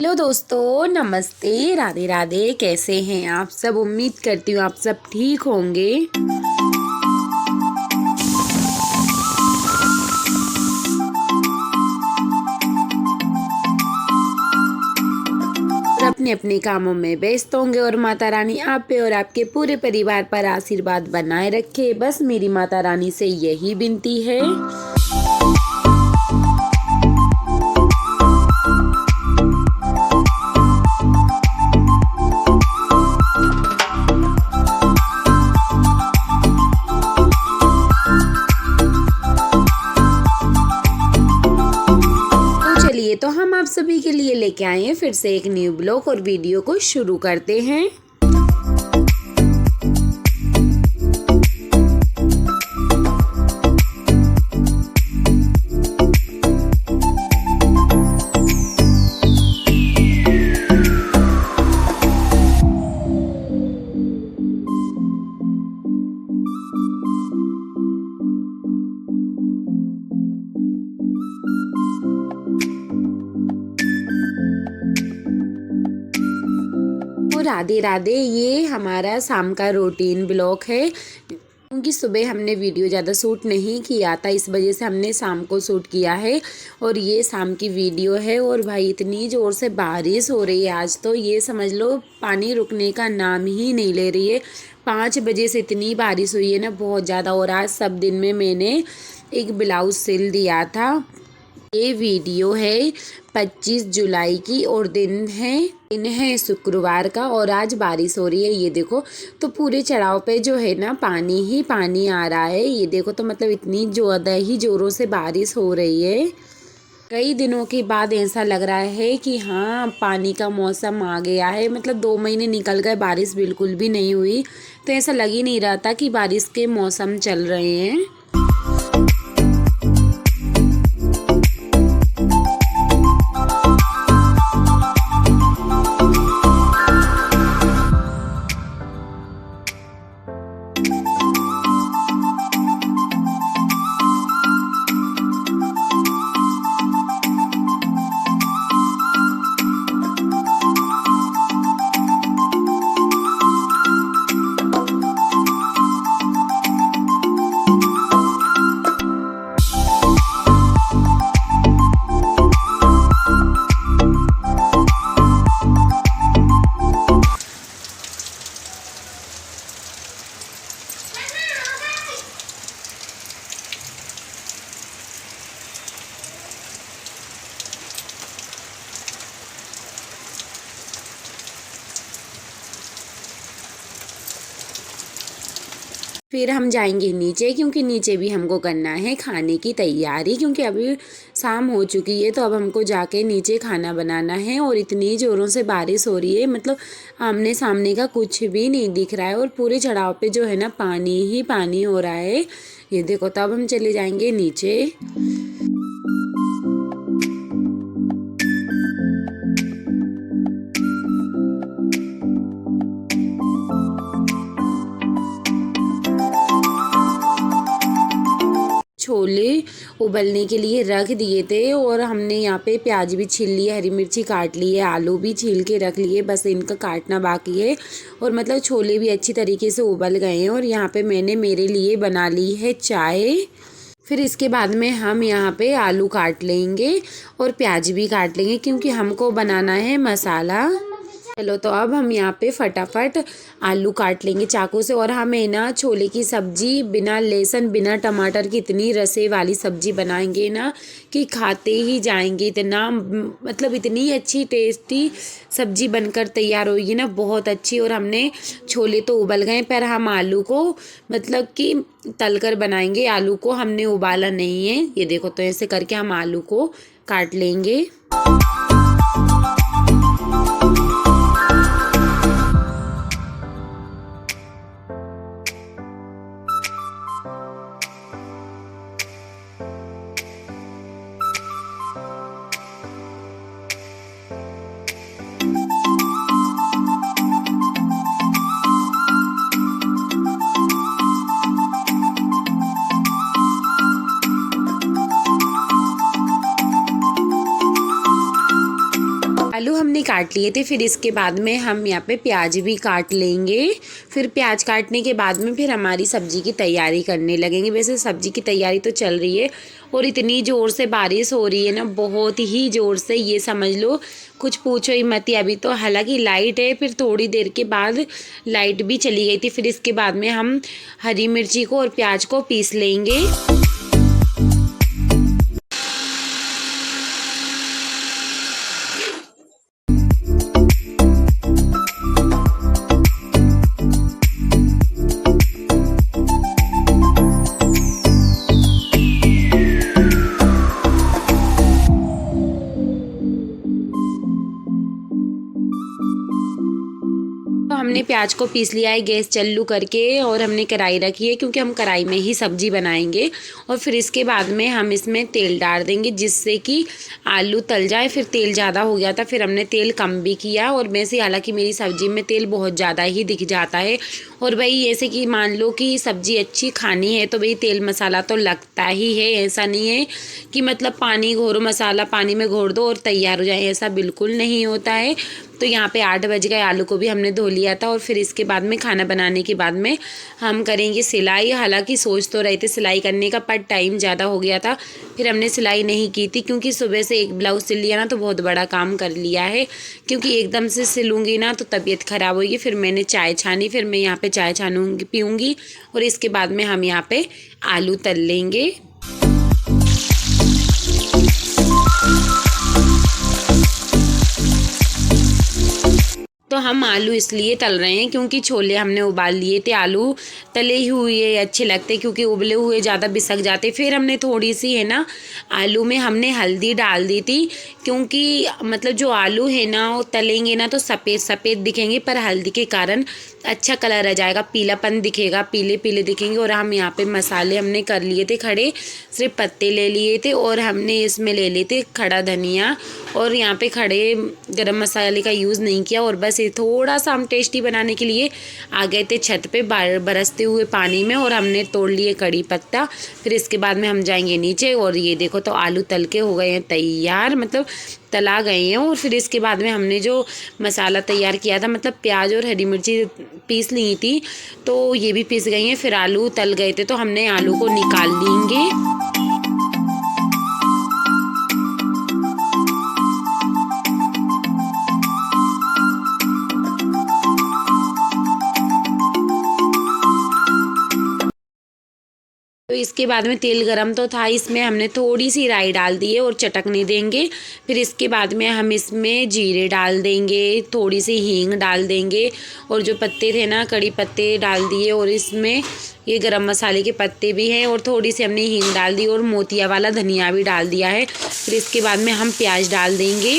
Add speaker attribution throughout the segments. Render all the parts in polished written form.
Speaker 1: Hello दोस्तों, नमस्ते, राधे राधे। कैसे हैं आप सब? उम्मीद करती हूँ आप सब ठीक होंगे। और अपने अपने कामों में व्यस्त होंगे और माता रानी आप पे और आपके पूरे परिवार पर आशीर्वाद बनाए रखे। बस मेरी माता रानी से यही विनती है। चलिए, तो हम आप सभी के लिए लेके आए हैं फिर से एक न्यू ब्लॉग और वीडियो को शुरू करते हैं। राधे राधे। ये हमारा शाम का रूटीन ब्लॉग है, क्योंकि सुबह हमने वीडियो ज़्यादा शूट नहीं किया था, इस वजह से हमने शाम को शूट किया है। और ये शाम की वीडियो है। और भाई इतनी ज़ोर से बारिश हो रही है आज, तो ये समझ लो पानी रुकने का नाम ही नहीं ले रही है। 5 बजे से इतनी बारिश हुई है ना, बहुत ज़्यादा। और आज सब दिन में मैंने एक ब्लाउज सिल दिया था। ये वीडियो है 25 जुलाई की और दिन है शुक्रवार का। और आज बारिश हो रही है, ये देखो। तो पूरे चढ़ाव पे जो है ना पानी ही पानी आ रहा है, ये देखो। तो मतलब इतनी ज़्यादा ही ज़ोरों से बारिश हो रही है। कई दिनों के बाद ऐसा लग रहा है कि हाँ, पानी का मौसम आ गया है। मतलब 2 महीने निकल गए, बारिश बिल्कुल भी नहीं हुई। तो ऐसा लग ही नहीं रहा था कि बारिश के मौसम चल रहे हैं। फिर हम जाएंगे नीचे, क्योंकि नीचे भी हमको करना है खाने की तैयारी, क्योंकि अभी शाम हो चुकी है। तो अब हमको जाके नीचे खाना बनाना है। और इतनी ज़ोरों से बारिश हो रही है, मतलब आमने सामने का कुछ भी नहीं दिख रहा है। और पूरे चढ़ाव पे जो है ना पानी ही पानी हो रहा है, ये देखो। तब हम चले जाएंगे नीचे। छोले उबलने के लिए रख दिए थे। और हमने यहाँ पे प्याज भी छील लिए, हरी मिर्ची काट ली है, आलू भी छील के रख लिए, बस इनका काटना बाकी है। और मतलब छोले भी अच्छी तरीके से उबल गए हैं। और यहाँ पे मैंने मेरे लिए बना ली है चाय। फिर इसके बाद में हम यहाँ पे आलू काट लेंगे और प्याज भी काट लेंगे, क्योंकि हमको बनाना है मसाला। चलो, तो अब हम यहाँ पे फटाफट आलू काट लेंगे चाकू से। और हमें ना छोले की सब्जी बिना लहसुन बिना टमाटर की इतनी रसे वाली सब्जी बनाएंगे ना कि खाते ही जाएंगे। इतना मतलब इतनी अच्छी टेस्टी सब्जी बनकर तैयार होगी ना, बहुत अच्छी। और हमने छोले तो उबल गए, पर हम आलू को मतलब कि तलकर बनाएंगे। आलू को हमने उबाला नहीं है, ये देखो। तो ऐसे करके हम आलू को काट लेंगे। हमने काट लिए थे। फिर इसके बाद में हम यहाँ पे प्याज भी काट लेंगे। फिर प्याज काटने के बाद में फिर हमारी सब्ज़ी की तैयारी करने लगेंगे। वैसे सब्ज़ी की तैयारी तो चल रही है और इतनी ज़ोर से बारिश हो रही है ना, बहुत ही ज़ोर से, ये समझ लो कुछ पूछो ही मत। अभी तो हालांकि लाइट है, फिर थोड़ी देर के बाद लाइट भी चली गई थी। फिर इसके बाद में हम हरी मिर्ची को और प्याज को पीस लेंगे। तो हमने प्याज को पीस लिया है गैस चालू करके और हमने कढ़ाई रखी है, क्योंकि हम कढ़ाई में ही सब्जी बनाएंगे। और फिर इसके बाद में हम इसमें तेल डाल देंगे जिससे कि आलू तल जाए। फिर तेल ज़्यादा हो गया था, फिर हमने तेल कम भी किया। और वैसे हालांकि मेरी सब्जी में तेल बहुत ज़्यादा ही दिख जाता है। और भाई ऐसे कि मान लो कि सब्ज़ी अच्छी खानी है तो भाई तेल मसाला तो लगता ही है। ऐसा नहीं है कि मतलब पानी घोरो, मसाला पानी में घोर दो और तैयार हो जाए, ऐसा बिल्कुल नहीं होता है। तो यहाँ पे 8 बज गए, आलू को भी हमने धो लिया था। और फिर इसके बाद में खाना बनाने के बाद में हम करेंगे सिलाई। हालांकि सोच तो रहे थे सिलाई करने का, पर टाइम ज़्यादा हो गया था, फिर हमने सिलाई नहीं की थी। क्योंकि सुबह से एक ब्लाउज़ सिल लिया ना तो बहुत बड़ा काम कर लिया है, क्योंकि एकदम से सिलूँगी ना तो तबीयत ख़राब होगी। फिर मैंने चाय छानी, फिर मैं यहाँ पर चाय छानूँगी, पीऊँगी। और इसके बाद में हम यहाँ पर आलू तल लेंगे। तो हम आलू इसलिए तल रहे हैं क्योंकि छोले हमने उबाल लिए थे। आलू तले ही हुए अच्छे लगते, क्योंकि उबले हुए ज़्यादा बिसक जाते। फिर हमने थोड़ी सी है ना आलू में हमने हल्दी डाल दी थी, क्योंकि मतलब जो आलू है ना वो तलेंगे ना तो सफ़ेद सफ़ेद दिखेंगे, पर हल्दी के कारण अच्छा कलर आ जाएगा, पीलापन दिखेगा, पीले पीले दिखेंगे। और हम यहाँ पे मसाले हमने कर लिए थे खड़े, सिर्फ पत्ते ले लिए थे और हमने इसमें ले लिए थे खड़ा धनिया। और यहाँ पे खड़े गरम मसाले का यूज़ नहीं किया। और बस ये थोड़ा सा हम टेस्टी बनाने के लिए आ गए थे छत पे बरसते हुए पानी में, और हमने तोड़ लिए कड़ी पत्ता। फिर इसके बाद में हम जाएंगे नीचे। और ये देखो तो आलू तल के हो गए हैं तैयार, मतलब तला गए हैं। और फिर इसके बाद में हमने जो मसाला तैयार किया था, मतलब प्याज और हरी मिर्ची पीस ली थी, तो ये भी पीस गई हैं। फिर आलू तल गए थे तो हमने आलू को निकाल लेंगे। तो इसके बाद में तेल गरम तो था, इसमें हमने थोड़ी सी राई डाल दी है और चटकने देंगे। फिर इसके बाद में हम इसमें जीरे डाल देंगे, थोड़ी सी हींग डाल देंगे, और जो पत्ते थे ना कड़ी पत्ते डाल दिए, और इसमें ये गरम मसाले के पत्ते भी हैं, और थोड़ी सी हमने हींग डाल दी और मोतिया वाला धनिया भी डाल दिया है। फिर इसके बाद में हम प्याज डाल देंगे।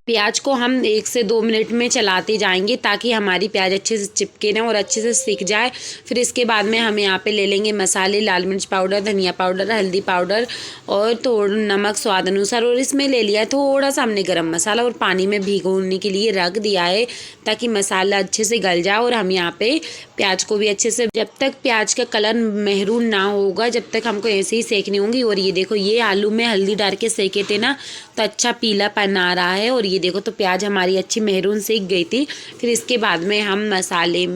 Speaker 1: प्याज को हम 1 से 2 मिनट में चलाते जाएंगे ताकि हमारी प्याज अच्छे से चिपके ना और अच्छे से सिक जाए। फिर इसके बाद में हम यहाँ पे ले लेंगे मसाले, लाल मिर्च पाउडर, धनिया पाउडर, हल्दी पाउडर और थोड़ा नमक स्वाद अनुसार। और इसमें ले लिया है थोड़ा सा हमने गरम मसाला, और पानी में भिगोने के लिए रख दिया है ताकि मसाला अच्छे से गल जाए। और हम यहाँ पे प्याज को भी अच्छे से, जब तक प्याज का कलर मेहरून ना होगा जब तक हमको ऐसे ही सेकनी होंगी। और ये देखो ये आलू में हल्दी डाल के सेके थे ना तो अच्छा पीलापन आ रहा है। और ये देखो तो प्याज हमारी अच्छी मेहरून सेक गई थी। फिर इसके बाद में हम मसाले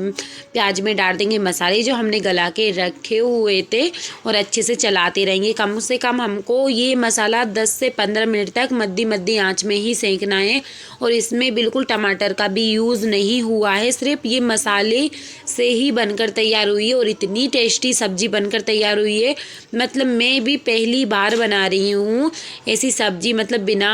Speaker 1: प्याज में डाल देंगे मसाले जो हमने गला के रखे हुए थे, और अच्छे से चलाते रहेंगे। कम से कम हमको ये मसाला 10 से 15 मिनट तक मद्दी आंच में ही सेकना है। और इसमें बिल्कुल टमाटर का भी यूज़ नहीं हुआ है, सिर्फ ये मसाले से ही बनकर तैयार हुई है। और इतनी टेस्टी सब्जी बनकर तैयार हुई है, मतलब मैं भी पहली बार बना रही हूँ ऐसी सब्जी, मतलब बिना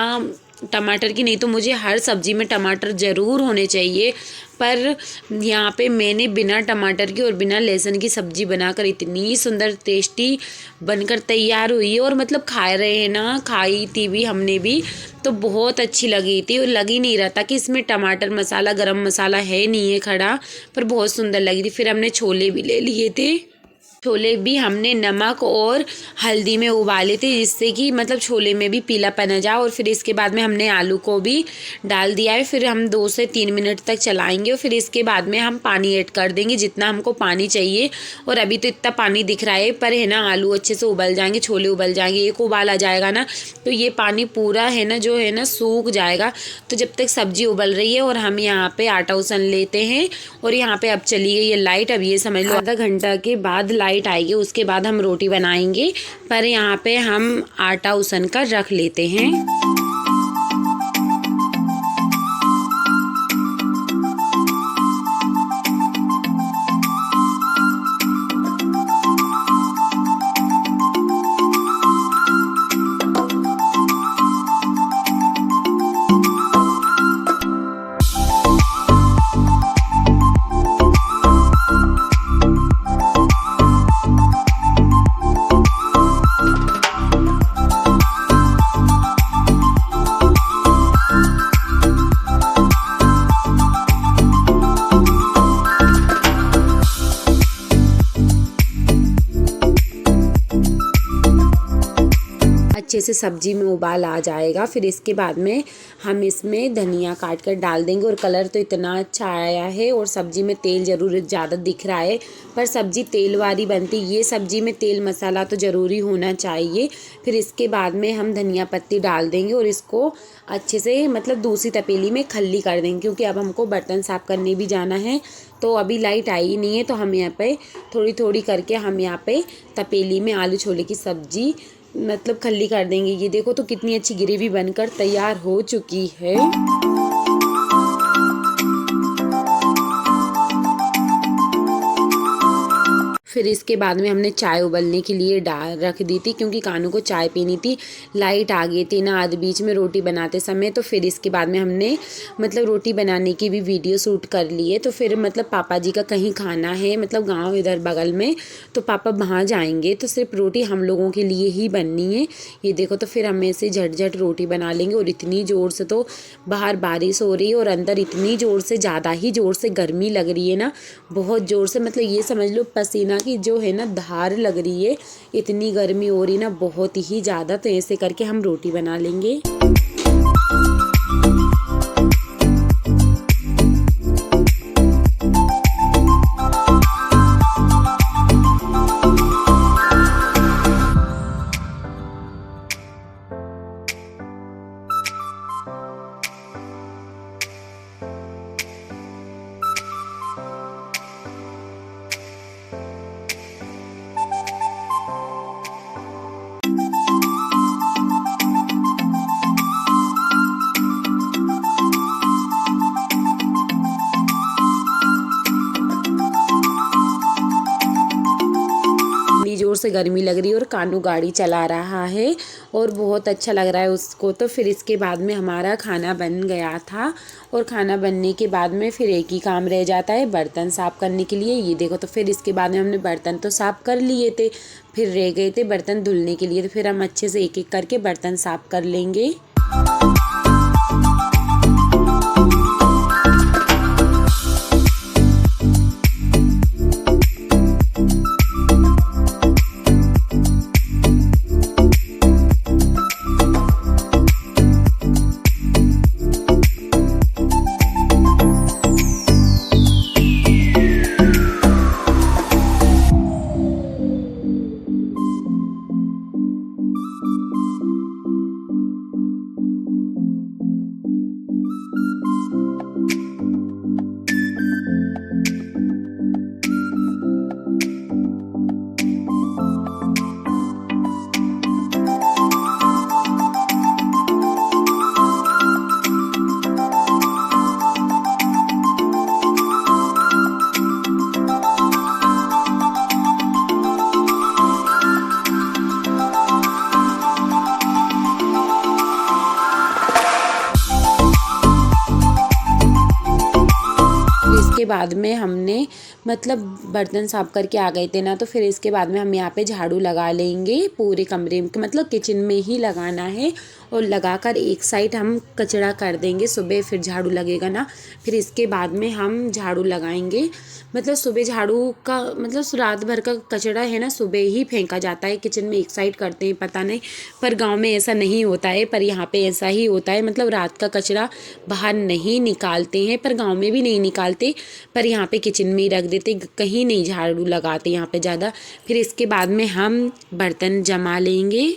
Speaker 1: टमाटर की। नहीं तो मुझे हर सब्जी में टमाटर ज़रूर होने चाहिए, पर यहाँ पे मैंने बिना टमाटर की और बिना लहसुन की सब्ज़ी बनाकर इतनी सुंदर टेस्टी बनकर तैयार हुई है। और मतलब खा रहे हैं ना, खाई थी भी हमने भी, तो बहुत अच्छी लगी थी। और लग ही नहीं रहा था कि इसमें टमाटर मसाला गरम मसाला है नहीं है खड़ा, पर बहुत सुंदर लगी थी। फिर हमने छोले भी ले लिए थे। छोले भी हमने नमक और हल्दी में उबाले थे, जिससे कि मतलब छोले में भी पीलापन आ जाए। और फिर इसके बाद में हमने आलू को भी डाल दिया है। फिर हम 2 से 3 मिनट तक चलाएंगे और फिर इसके बाद में हम पानी ऐड कर देंगे जितना हमको पानी चाहिए। और अभी तो इतना पानी दिख रहा है, पर है ना आलू अच्छे से उबल जाएंगे, छोले उबल जाएंगे। एक उबाल आ जाएगा ना तो ये पानी पूरा है ना जो है ना सूख जाएगा। तो जब तक सब्जी उबल रही है और हम यहाँ पे आटा उसन लेते हैं। और यहाँ पे अब चली गई है लाइट। अब ये समझ लो आधा घंटा के बाद लाइट आएगी, उसके बाद हम रोटी बनाएंगे। पर यहाँ पे हम आटा उसन कर रख लेते हैं। अच्छे से सब्जी में उबाल आ जाएगा। फिर इसके बाद में हम इसमें धनिया काट कर डाल देंगे। और कलर तो इतना अच्छा आया है और सब्जी में तेल ज़रूर ज़्यादा दिख रहा है, पर सब्जी तेल वाली बनती। ये सब्जी में तेल मसाला तो ज़रूरी होना चाहिए। फिर इसके बाद में हम धनिया पत्ती डाल देंगे और इसको अच्छे से मतलब दूसरी तपेली में खल्ली कर देंगे, क्योंकि अब हमको बर्तन साफ़ करने भी जाना है। तो अभी लाइट आई ही नहीं है, तो हम यहाँ पे थोड़ी थोड़ी करके हम यहाँ पे तपेली में आलू छोले की सब्जी मतलब खल्ली कर देंगे। ये देखो तो कितनी अच्छी ग्रेवी बनकर तैयार हो चुकी है। फिर इसके बाद में हमने चाय उबलने के लिए डाल रख दी थी, क्योंकि कानू को चाय पीनी थी। लाइट आ गई थी ना आधे बीच में रोटी बनाते समय। तो फिर इसके बाद में हमने मतलब रोटी बनाने की भी वीडियो शूट कर ली है। तो फिर मतलब पापा जी का कहीं खाना है, मतलब गांव इधर बगल में, तो पापा वहाँ जाएंगे। तो सिर्फ रोटी हम लोगों के लिए ही बननी है। ये देखो तो फिर हम ऐसे झट रोटी बना लेंगे। और इतनी ज़ोर से तो बाहर बारिश हो रही है और अंदर इतनी ज़ोर से, ज़्यादा ही ज़ोर से गर्मी लग रही है ना, बहुत ज़ोर से। मतलब ये समझ लो पसीना की जो है ना धार लग रही है, इतनी गर्मी हो रही ना बहुत ही ज़्यादा। तो ऐसे करके हम रोटी बना लेंगे। जोर से गर्मी लग रही है और कानू गाड़ी चला रहा है और बहुत अच्छा लग रहा है उसको। तो फिर इसके बाद में हमारा खाना बन गया था। और खाना बनने के बाद में फिर एक ही काम रह जाता है, बर्तन साफ़ करने के लिए। ये देखो तो फिर इसके बाद में हमने बर्तन तो साफ़ कर लिए थे, फिर रह गए थे बर्तन धुलने के लिए। तो फिर हम अच्छे से एक एक करके बर्तन साफ़ कर लेंगे। बाद में हमने मतलब बर्तन साफ करके आ गए थे ना, तो फिर इसके बाद में हम यहाँ पे झाड़ू लगा लेंगे पूरे कमरे में, मतलब किचन में ही लगाना है। और लगाकर एक साइड हम कचरा कर देंगे, सुबह फिर झाड़ू लगेगा ना, फिर इसके बाद में हम झाड़ू लगाएंगे। मतलब सुबह झाड़ू का मतलब रात भर का कचरा है ना सुबह ही फेंका जाता है, किचन में एक साइड करते हैं, पता नहीं पर गांव में ऐसा नहीं होता है, पर यहाँ पे ऐसा ही होता है। मतलब रात का कचरा बाहर नहीं निकालते हैं, पर गांव में भी नहीं निकालते, पर यहाँ पे किचन में ही रख देते, कहीं नहीं झाड़ू लगाते यहाँ पे ज़्यादा। फिर इसके बाद में हम बर्तन जमा लेंगे।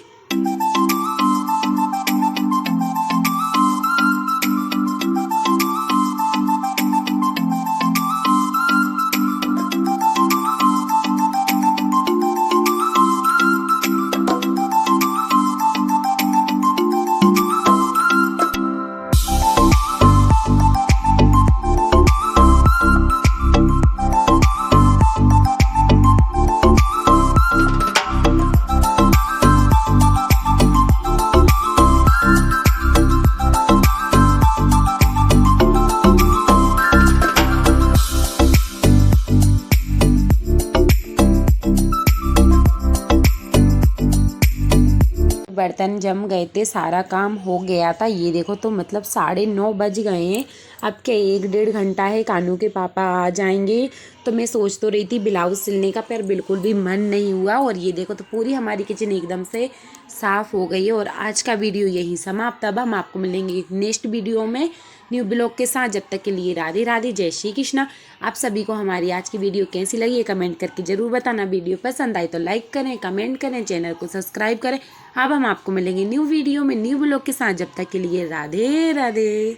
Speaker 1: बर्तन जम गए थे, सारा काम हो गया था। ये देखो तो मतलब 9:30 बज गए हैं। अब क्या 1-1.5 घंटा है, कानू के पापा आ जाएंगे। तो मैं सोच तो रही थी ब्लाउज सिलने का, पर बिल्कुल भी मन नहीं हुआ। और ये देखो तो पूरी हमारी किचन एकदम से साफ़ हो गई है। और आज का वीडियो यही समाप्त। अब हम आपको मिलेंगे नेक्स्ट वीडियो में न्यू ब्लॉग के साथ। जब तक के लिए राधे राधे, जय श्री कृष्णा। आप सभी को हमारी आज की वीडियो कैसी लगी है कमेंट करके ज़रूर बताना। वीडियो पसंद आई तो लाइक करें, कमेंट करें, चैनल को सब्सक्राइब करें। अब हम आपको मिलेंगे न्यू वीडियो में न्यू ब्लॉग के साथ। जब तक के लिए राधे राधे।